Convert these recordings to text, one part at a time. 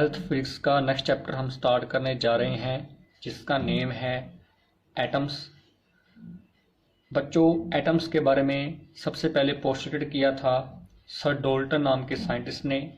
Twelfth physics का next chapter हम start करने जा रहे हैं, जिसका नेम है एटम्स। बच्चों, एटम्स के बारे में सबसे पहले पोस्टुलेट किया था सर डोल्टन नाम के साइंटिस्ट ने।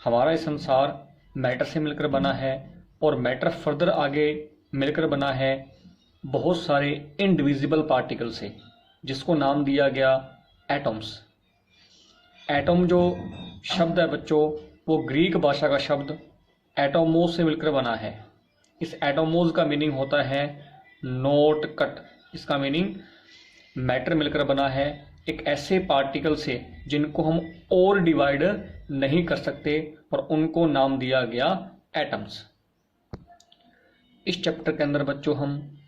हमारा ये संसार मैटर से मिलकर बना है और मैटर फर्दर आगे मिलकर बना है बहुत सारे इनडिविजिबल पार्टिकल से, जिसको नाम दिया गया एटम्स। एटम जो शब्द है बच्चों, वो ग्रीक भाषा का शब्द एटोमोस से मिलकर बना है। इस एटोमोस का मीनिंग होता है नोट कट। इसका मीनिंग मैटर मिलकर बना है एक ऐसे पार्टिकल से जिनको हम और डिवाइड नहीं कर सकते, और उनको नाम दिया गया एटम्स। इस चैप्टर के अंदर बच्चों हम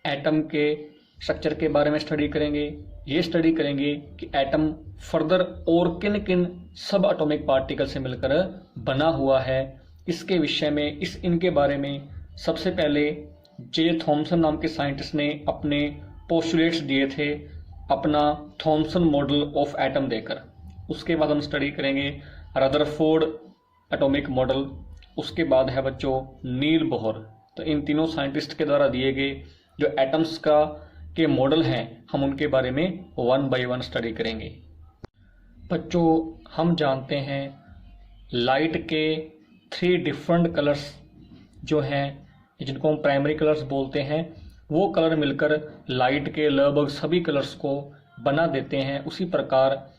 एटम के स्ट्रक्चर के बारे में स्टडी करेंगे। ये स्टडी करेंगे कि एटम फर्दर और किन किन सब एटॉमिक पार्टिकल से मिलकर बना हुआ है। इसके विषय में इनके बारे में सबसे पहले जे थॉमसन नाम के साइंटिस्ट ने अपने पोस्टुलेट्स दिए थे, अपना थॉमसन मॉडल ऑफ एटम देकर। उसके बाद हम स्टडी करेंगे रदरफोर्ड एटॉमिक मॉडल। उसके बाद है बच्चों नील बोहर। तो इन तीनों साइंटिस्ट के द्वारा दिए गए जो एटम्स के मॉडल हैं, हम उनके बारे में वन बाय वन स्टडी करेंगे। बच्चों, हम जानते हैं लाइट के 3 डिफरेंट कलर्स जो हैं, जिनको हम प्राइमरी कलर्स बोलते हैं, वो कलर मिलकर लाइट के लगभग सभी कलर्स को बना देते हैं। उसी प्रकार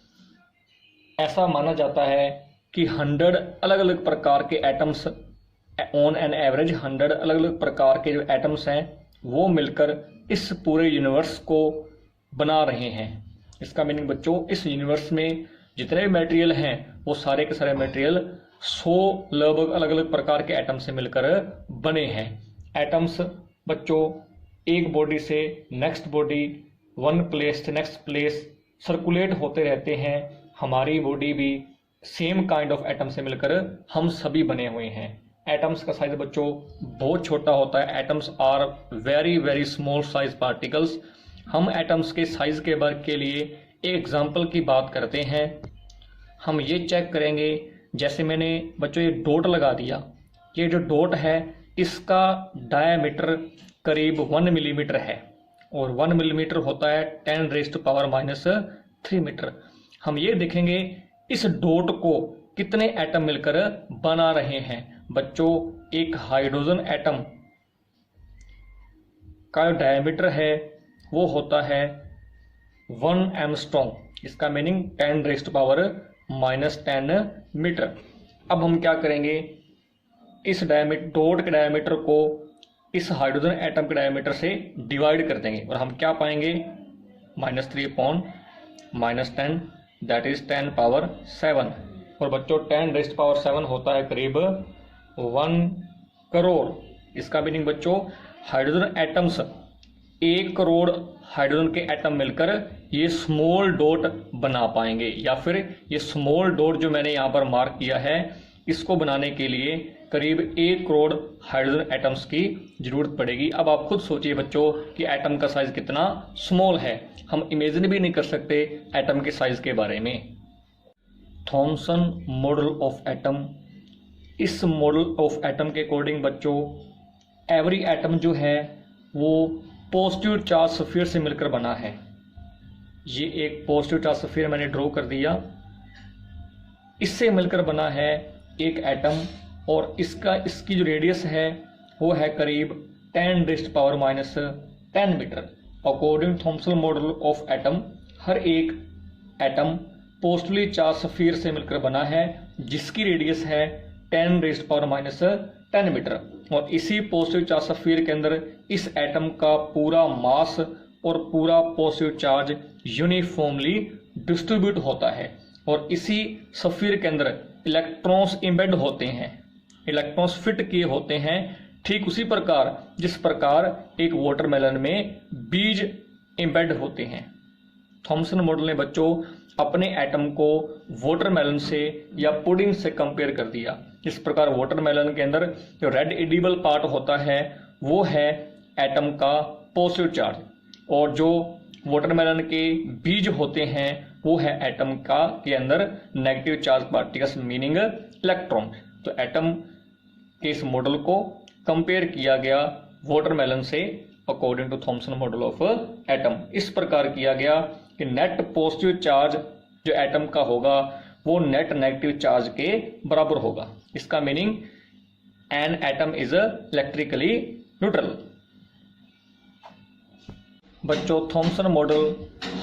ऐसा माना जाता है कि 100 अलग अलग प्रकार के एटम्स, ऑन एन एवरेज 100 अलग अलग प्रकार के जो एटम्स हैं, वो मिलकर इस पूरे यूनिवर्स को बना रहे हैं। इसका मीनिंग बच्चों, इस यूनिवर्स में जितने भी मटेरियल हैं, वो सारे के सारे मटेरियल 100 लगभग अलग अलग प्रकार के एटम से मिलकर बने हैं। एटम्स बच्चों एक बॉडी से नेक्स्ट बॉडी, वन प्लेस से नेक्स्ट प्लेस सर्कुलेट होते रहते हैं। हमारी बॉडी भी सेम काइंड ऑफ एटम से मिलकर हम सभी बने हुए हैं। एटम्स का साइज बच्चों बहुत छोटा होता है। Atoms are very very small size particles. हम एटम्स के साइज के वर्क के लिए एक एग्जांपल की बात करते हैं। हम ये चेक करेंगे, जैसे मैंने बच्चों ये डॉट लगा दिया, ये जो डॉट है इसका डायमीटर करीब 1 मिलीमीटर है, और 1 मिलीमीटर होता है 10⁻³ मीटर। हम ये देखेंगे इस डॉट को कितने एटम मिलकर बना रहे हैं। बच्चों, एक हाइड्रोजन एटम का डायमीटर है वो होता है 1 एंगस्ट्रॉम। इसका मीनिंग 10⁻⁻10 मीटर। अब हम क्या करेंगे, इस डॉट के डायमीटर को इस हाइड्रोजन एटम के डायमीटर से डिवाइड कर देंगे, और हम क्या पाएंगे -3/-10, दैट इज 10⁻⁷। और बच्चों 10⁻⁷ होता है करीब 1 करोड़। इसका मीनिंग बच्चों, हाइड्रोजन एटम्स 1 करोड़ हाइड्रोजन के एटम मिलकर ये स्मॉल डॉट बना पाएंगे, या फिर ये स्मॉल डॉट जो मैंने यहाँ पर मार्क किया है, इसको बनाने के लिए करीब 1 करोड़ हाइड्रोजन एटम्स की जरूरत पड़ेगी। अब आप खुद सोचिए बच्चों कि एटम का साइज कितना स्मॉल है। हम इमेजिन भी नहीं कर सकते एटम के साइज के बारे में। Thompson model of atom. इस मॉडल ऑफ एटम के अकॉर्डिंग बच्चों एवरी एटम जो है वो पॉजिटिव चार्ज स्फीयर से मिलकर बना है। ये एक पॉजिटिव चार्ज स्फीयर मैंने ड्रॉ कर दिया। इससे मिलकर बना है एक एटम, और इसकी जो रेडियस है वो है करीब 10⁻⁻10 metre. According Thomson model of atom, हर एक एटम पॉजिटिवली चार्ज स्फीयर से मिलकर बना है, जिसकी रेडियस है 10⁻⁻10 मीटर। और इसी पॉजिटिव चार्ज स्फीयर के अंदर इस एटम का पूरा मास और पूरा पॉजिटिव चार्ज यूनिफॉर्मली डिस्ट्रीब्यूट होता है, और इसी स्फीयर के अंदर इलेक्ट्रॉन्स एम्बेड होते हैं, इलेक्ट्रॉन्स फिट किए होते हैं। ठीक उसी प्रकार जिस प्रकार एक वाटरमेलन में बीज एम्बेड होते हैं। थॉमसन मॉडल ने बच्चों अपने एटम को वाटरमेलन से या पुडिंग से कंपेयर कर दिया। इस प्रकार वाटरमेलन के अंदर जो रेड एडिबल पार्ट होता है वो है एटम का पॉजिटिव चार्ज, और जो वाटरमेलन के बीज होते हैं वो है एटम के अंदर negative charge particles meaning electron. तो एटम कि इस मॉडल को कंपेयर किया गया वाटरमेलन से according to Thomson model of atom. इस प्रकार किया गया कि नेट पॉजिटिव चार्ज जो एटम का होगा वो नेट नेगेटिव चार्ज के बराबर होगा। इसका meaning an atom is electrically neutral. बच्चों, थॉमसन मॉडल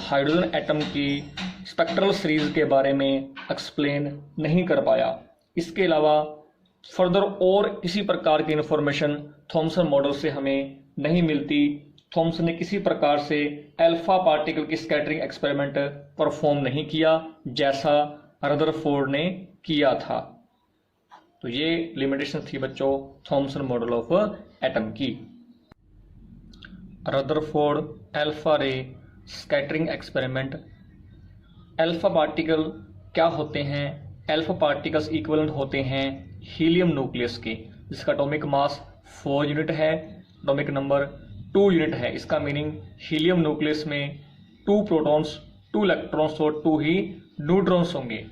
हाइड्रोजन एटम की स्पेक्ट्रल सीरीज के बारे में एक्सप्लेन नहीं कर पाया। इसके अलावा फर्दर और किसी प्रकार की इंफॉर्मेशन थॉमसन मॉडल से हमें नहीं मिलती। थॉमसन ने किसी प्रकार से अल्फा पार्टिकल की स्कैटरिंग एक्सपेरिमेंट परफॉर्म नहीं किया जैसा रदरफोर्ड ने किया था। तो ये लिमिटेशन थी बच्चों थॉमसन मॉडल ऑफ एटम की। रदरफोर्ड अल्फा रे स्कैटरिंग एक्सपेरिमेंट। अल्फा पार्टिकल क्या होते हैं? अल्फा पार्टिकल्स इक्विवेलेंट होते हैं हीलियम न्यूक्लियस के, जिसका एटॉमिक मास 4 यूनिट है, एटॉमिक नंबर 2 यूनिट है। इसका मीनिंग हीलियम न्यूक्लियस में 2 प्रोटॉन्स 2 इलेक्ट्रॉन्स और 2 ही न्यूट्रॉन्स होंगे।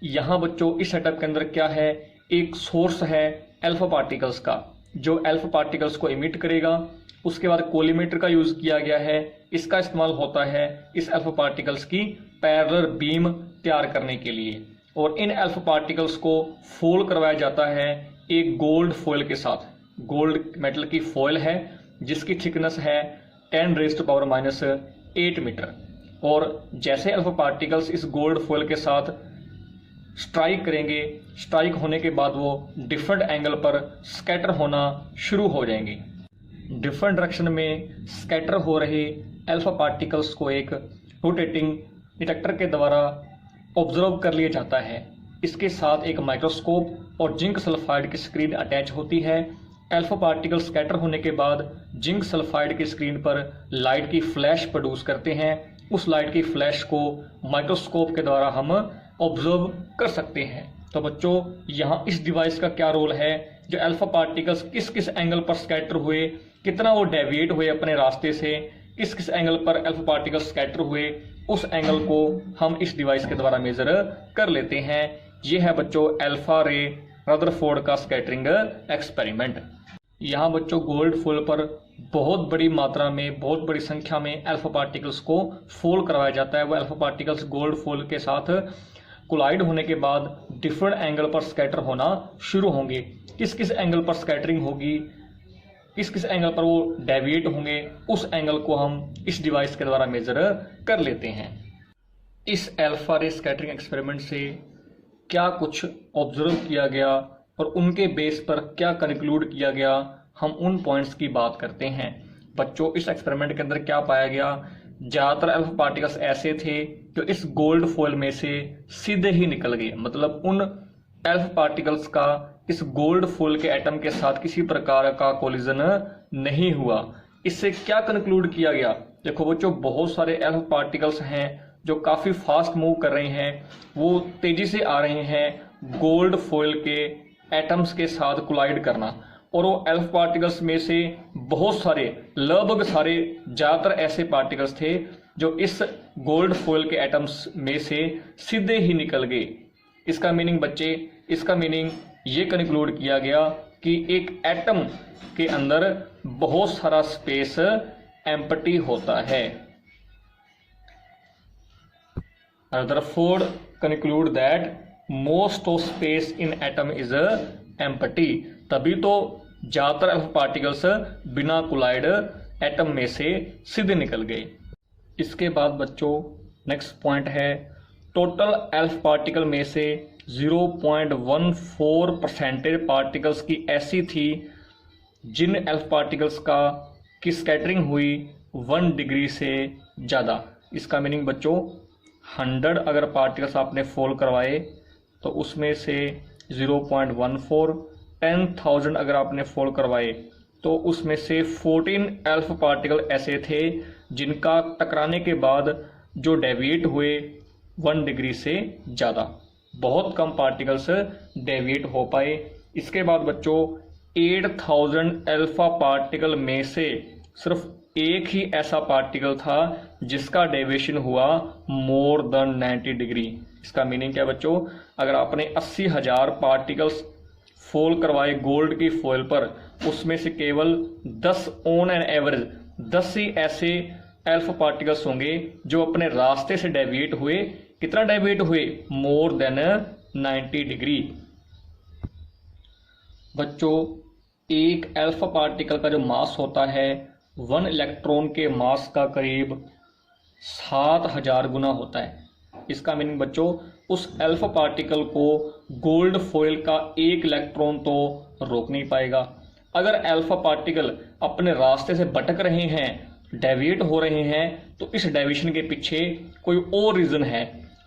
यहाँ बच्चों इस सेटअप के अंदर क्या है, एक सोर्स है अल्फा पार्टिकल्स का जो अल्फा पार्टिकल्स को इमिट करेगा। उसके बाद कोलिमेटर का यूज किया गया है। इसका इस्तेमाल होता है इस अल्फा पार्टिकल्स की पैरेलल बीम तैयार करने के लिए, और इन अल्फा पार्टिकल्स को फॉल करवाया जाता है एक गोल्ड फॉयल के साथ। गोल्ड मेटल की फॉयल है जिसकी थिकनेस है 10⁻⁸ मीटर, और जैसे अल्फा पार्टिकल्स इस गोल्ड फॉयल के साथ स्ट्राइक करेंगे, स्ट्राइक होने के बाद वो डिफरेंट एंगल पर स्कैटर होना शुरू हो जाएंगे। डिफरेंट डायरेक्शन में स्कैटर हो रहे अल्फा पार्टिकल्स को एक रोटेटिंग डिटेक्टर के द्वारा ऑब्जर्व कर लिया जाता है। इसके साथ एक माइक्रोस्कोप और जिंक सल्फाइड की स्क्रीन अटैच होती है। अल्फा पार्टिकल स्कैटर होने के बाद जिंक सल्फाइड की स्क्रीन पर लाइट की फ्लैश प्रोड्यूस करते हैं। उस लाइट की फ्लैश को माइक्रोस्कोप के द्वारा हम ऑब्जर्व कर सकते हैं। तो बच्चों, यहाँ इस डिवाइस का क्या रोल है, जो अल्फा पार्टिकल्स किस किस एंगल पर स्कैटर हुए, कितना वो डेविएट हुए अपने रास्ते से, किस किस एंगल पर अल्फा पार्टिकल्स स्कैटर हुए, उस एंगल को हम इस डिवाइस के द्वारा मेजर कर लेते हैं। ये है बच्चों अल्फा रे रदरफोर्ड का स्कैटरिंग एक्सपेरिमेंट। यहाँ बच्चों गोल्ड फॉल पर बहुत बड़ी मात्रा में, बहुत बड़ी संख्या में अल्फा पार्टिकल्स को फॉल करवाया जाता है। वो अल्फा पार्टिकल्स गोल्ड फॉल के साथ कोलाइड होने के बाद डिफरेंट एंगल पर स्कैटर होना शुरू होंगे। किस किस एंगल पर स्कैटरिंग होगी, किस किस एंगल पर वो डेविएट होंगे, उस एंगल को हम इस डिवाइस के द्वारा मेजर कर लेते हैं। इस अल्फा रे स्कैटरिंग एक्सपेरिमेंट से क्या कुछ ऑब्जर्व किया गया और उनके बेस पर क्या कंक्लूड किया गया, हम उन पॉइंट्स की बात करते हैं। बच्चों, इस एक्सपेरिमेंट के अंदर क्या पाया गया, ज़्यादातर अल्फा पार्टिकल्स ऐसे थे जो इस गोल्ड फॉयल में से सीधे ही निकल गए। मतलब उन अल्फा पार्टिकल्स का इस गोल्ड फॉयल के एटम के साथ किसी प्रकार का कोलिजन नहीं हुआ। इससे क्या कंक्लूड किया गया, देखो बच्चों, बहुत सारे अल्फा पार्टिकल्स हैं जो काफ़ी फास्ट मूव कर रहे हैं, वो तेज़ी से आ रहे हैं गोल्ड फॉयल के एटम्स के साथ कोलाइड करना। और वो अल्फा पार्टिकल्स में से बहुत सारे, लगभग सारे, ज़्यादातर ऐसे पार्टिकल्स थे जो इस गोल्ड फॉयल के एटम्स में से सीधे ही निकल गए। इसका मीनिंग बच्चे, इसका मीनिंग ये कंक्लूड किया गया कि एक एटम के अंदर बहुत सारा स्पेस एम्प्टी होता है। Rutherford conclude that most of space in atom is empty। तभी तो ज्यादातर अल्फा पार्टिकल्स बिना कोलाइड एटम में से सीधे निकल गए। इसके बाद बच्चों नेक्स्ट पॉइंट है, टोटल अल्फा पार्टिकल में से 0.14% पार्टिकल्स की ऐसी थी जिन अल्फा पार्टिकल्स की स्कैटरिंग हुई 1 डिग्री से ज़्यादा। इसका मीनिंग बच्चों 100 अगर पार्टिकल्स आपने फॉल करवाए तो उसमें से 0.14, 10,000 अगर आपने फॉल करवाए तो उसमें से 14 अल्फा पार्टिकल ऐसे थे जिनका टकराने के बाद जो डेविएट हुए 1 डिग्री से ज़्यादा। बहुत कम पार्टिकल्स डेविएट हो पाए। इसके बाद बच्चों 8,000 अल्फा पार्टिकल में से सिर्फ एक ही ऐसा पार्टिकल था जिसका डेविएशन हुआ मोर देन 90 डिग्री। इसका मीनिंग क्या बच्चों, अगर आपने 80,000 पार्टिकल्स फॉल करवाए गोल्ड की फॉइल पर, उसमें से केवल 10 ऑन एन एवरेज 10 ही ऐसे अल्फा पार्टिकल्स होंगे जो अपने रास्ते से डेविएट हुए। कितना डेविएट हुए? More than 90 degree. बच्चों, एक अल्फा पार्टिकल का जो मास होता है 1 इलेक्ट्रॉन के मास का करीब 7000 गुना होता है। इसका मीनिंग बच्चों, उस अल्फा पार्टिकल को गोल्ड फॉइल का 1 इलेक्ट्रॉन तो रोक नहीं पाएगा। अगर अल्फा पार्टिकल अपने रास्ते से भटक रहे हैं, डेविएट हो रहे हैं, तो इस डेविएशन के पीछे कोई और रीजन है।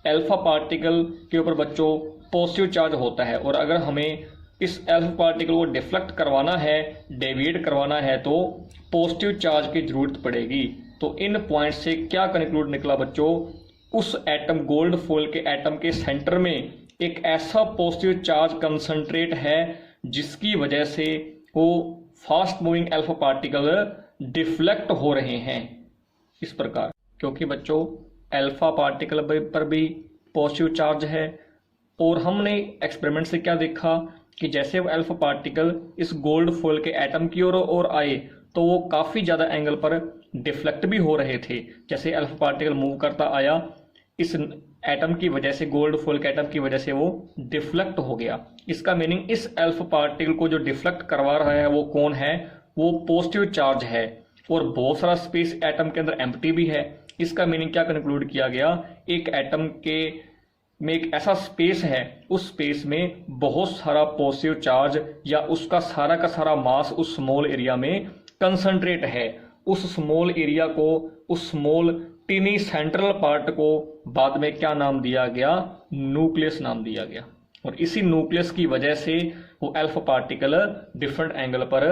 अल्फा पार्टिकल के ऊपर बच्चों पॉजिटिव चार्ज होता है, और अगर हमें इस अल्फा पार्टिकल को डिफ्लेक्ट करवाना है, डेविएट करवाना है, तो पॉजिटिव चार्ज की जरूरत पड़ेगी। तो इन पॉइंट से क्या कंक्लूड निकला बच्चों? उस एटम, गोल्ड फॉइल के एटम के सेंटर में एक ऐसा पॉजिटिव चार्ज कंसंट्रेट है जिसकी वजह से वो fast moving alpha particle deflect हो रहे हैं इस प्रकार। क्योंकि बच्चों अल्फा पार्टिकल पर भी पॉजिटिव चार्ज है, और हमने एक्सपेरिमेंट से क्या देखा कि जैसे वो अल्फा पार्टिकल इस गोल्ड फॉइल के एटम की ओर आए तो वो काफ़ी ज़्यादा एंगल पर डिफ्लेक्ट भी हो रहे थे। जैसे अल्फा पार्टिकल मूव करता आया, इस एटम की वजह से, गोल्ड फॉइल के एटम की वजह से वो डिफ्लेक्ट हो गया। इसका मीनिंग इस अल्फा पार्टिकल को जो डिफ्लेक्ट करवा रहा है वो कौन है? वो पॉजिटिव चार्ज है, और बहुत सारा स्पेस एटम के अंदर एम्प्टी भी है। इसका मीनिंग क्या कंक्लूड किया गया? एक एटम के में एक ऐसा स्पेस है, उस स्पेस में बहुत सारा पॉजिटिव चार्ज या उसका सारा का सारा मास उस स्मॉल एरिया में कंसंट्रेट है। उस स्मॉल एरिया को, उस स्मॉल टीनी सेंट्रल पार्ट को बाद में क्या नाम दिया गया? न्यूक्लियस नाम दिया गया। और इसी न्यूक्लियस की वजह से वो अल्फा पार्टिकल डिफरेंट एंगल पर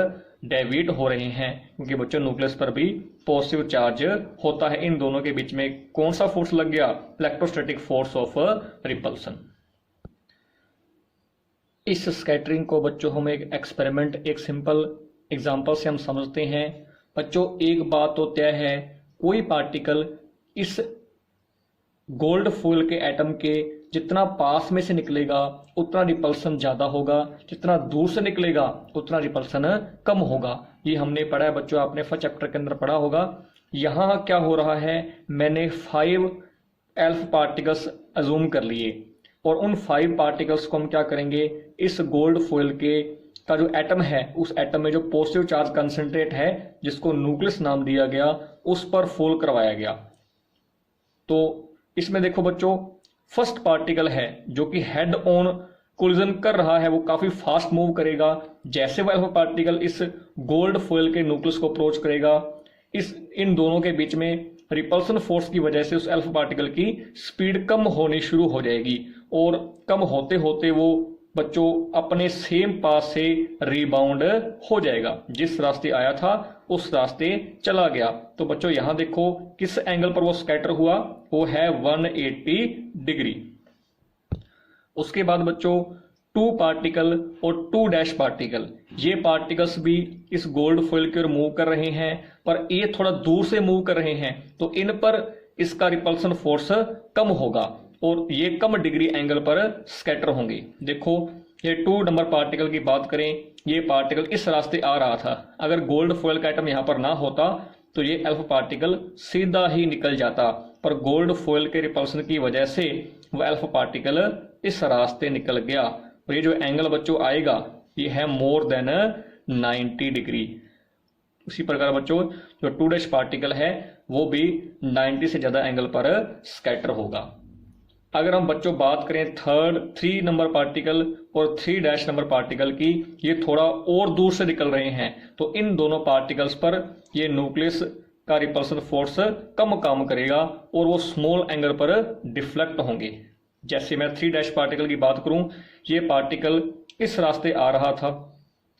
डेविएट हो रहे हैं, क्योंकि बच्चों न्यूक्लियस पर भी पॉजिटिव चार्ज होता है। इन दोनों के बीच में कौन सा फोर्स लग गया? Electrostatic force of repulsion. इस स्कैटरिंग को बच्चों हम एक एक्सपेरिमेंट, एक सिंपल एग्जांपल से हम समझते हैं। बच्चों एक बात तो तय है, कोई पार्टिकल इस गोल्ड फॉइल के एटम के जितना पास में से निकलेगा उतना रिपल्सन ज्यादा होगा, जितना दूर से निकलेगा उतना रिपल्सन कम होगा। ये हमने पढ़ा है बच्चों, आपने फर्स्ट चैप्टर के अंदर पढ़ा होगा। यहाँ क्या हो रहा है, मैंने 5 अल्फा पार्टिकल्स अजूम कर लिए, और उन 5 पार्टिकल्स को हम क्या करेंगे, इस गोल्ड फॉइल के का जो एटम है, उस एटम में जो पॉजिटिव चार्ज कंसंट्रेट है जिसको न्यूक्लियस नाम दिया गया, उस पर फॉल करवाया गया। तो इसमें देखो बच्चों, फर्स्ट पार्टिकल है जो कि हेड ऑन कोलिजन कर रहा है, वो काफी फास्ट मूव करेगा। जैसे वो अल्फा पार्टिकल इस गोल्ड फॉइल के न्यूक्लियस को अप्रोच करेगा, इन दोनों के बीच में रिपल्सन फोर्स की वजह से उस अल्फा पार्टिकल की स्पीड कम होनी शुरू हो जाएगी, और कम होते होते वो बच्चों अपने सेम पाथ से रिबाउंड हो जाएगा। जिस रास्ते आया था उस रास्ते चला गया। तो बच्चों यहां देखो किस एंगल पर वो स्कैटर हुआ, वो है 180 डिग्री। उसके बाद बच्चों 2 पार्टिकल और 2 डैश पार्टिकल, ये पार्टिकल्स भी इस गोल्ड फॉइल की ओर मूव कर रहे हैं, पर ये थोड़ा दूर से मूव कर रहे हैं, तो इन पर इसका रिपल्सन फोर्स कम होगा और ये कम डिग्री एंगल पर स्कैटर होंगे। देखो ये 2 नंबर पार्टिकल की बात करें, ये पार्टिकल इस रास्ते आ रहा था। अगर गोल्ड फॉइल का एटम यहाँ पर ना होता तो ये अल्फा पार्टिकल सीधा ही निकल जाता, पर गोल्ड फॉइल के रिपल्सन की वजह से वह अल्फा पार्टिकल इस रास्ते निकल गया। और ये जो एंगल बच्चों आएगा ये है मोर देन 90 डिग्री। उसी प्रकार बच्चों जो 2 डैश पार्टिकल है वो भी 90 से ज्यादा एंगल पर स्कैटर होगा। अगर हम बच्चों बात करें 3 नंबर पार्टिकल और 3 डैश नंबर पार्टिकल की, ये थोड़ा और दूर से निकल रहे हैं, तो इन दोनों पार्टिकल्स पर ये न्यूक्लियस का रिपल्सन फोर्स कम काम करेगा और वो स्मॉल एंगल पर डिफ्लेक्ट होंगे। जैसे मैं 3 डैश पार्टिकल की बात करूं, ये पार्टिकल इस रास्ते आ रहा था,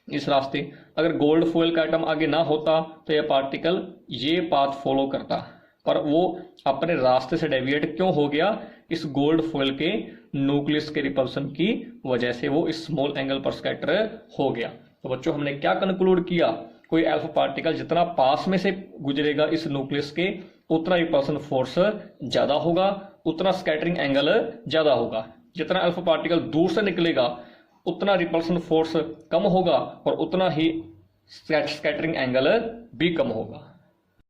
इस रास्ते अगर गोल्ड फॉइल का एटम आगे ना होता तो यह पार्टिकल ये पाथ फॉलो करता, पर वो अपने रास्ते से डेविएट क्यों हो गया? इस गोल्ड फॉइल के न्यूक्लियस के रिपल्सन की वजह से वो इस स्मॉल एंगल पर स्कैटर हो गया। तो बच्चों हमने क्या कंक्लूड किया, कोई अल्फा पार्टिकल जितना पास में से गुजरेगा इस न्यूक्लियस के उतना रिपल्सन फोर्स ज्यादा होगा, उतना स्कैटरिंग एंगल ज्यादा होगा। जितना अल्फा पार्टिकल दूर से निकलेगा उतना रिपल्सन फोर्स कम होगा और उतना ही स्कैटरिंग एंगल भी कम होगा।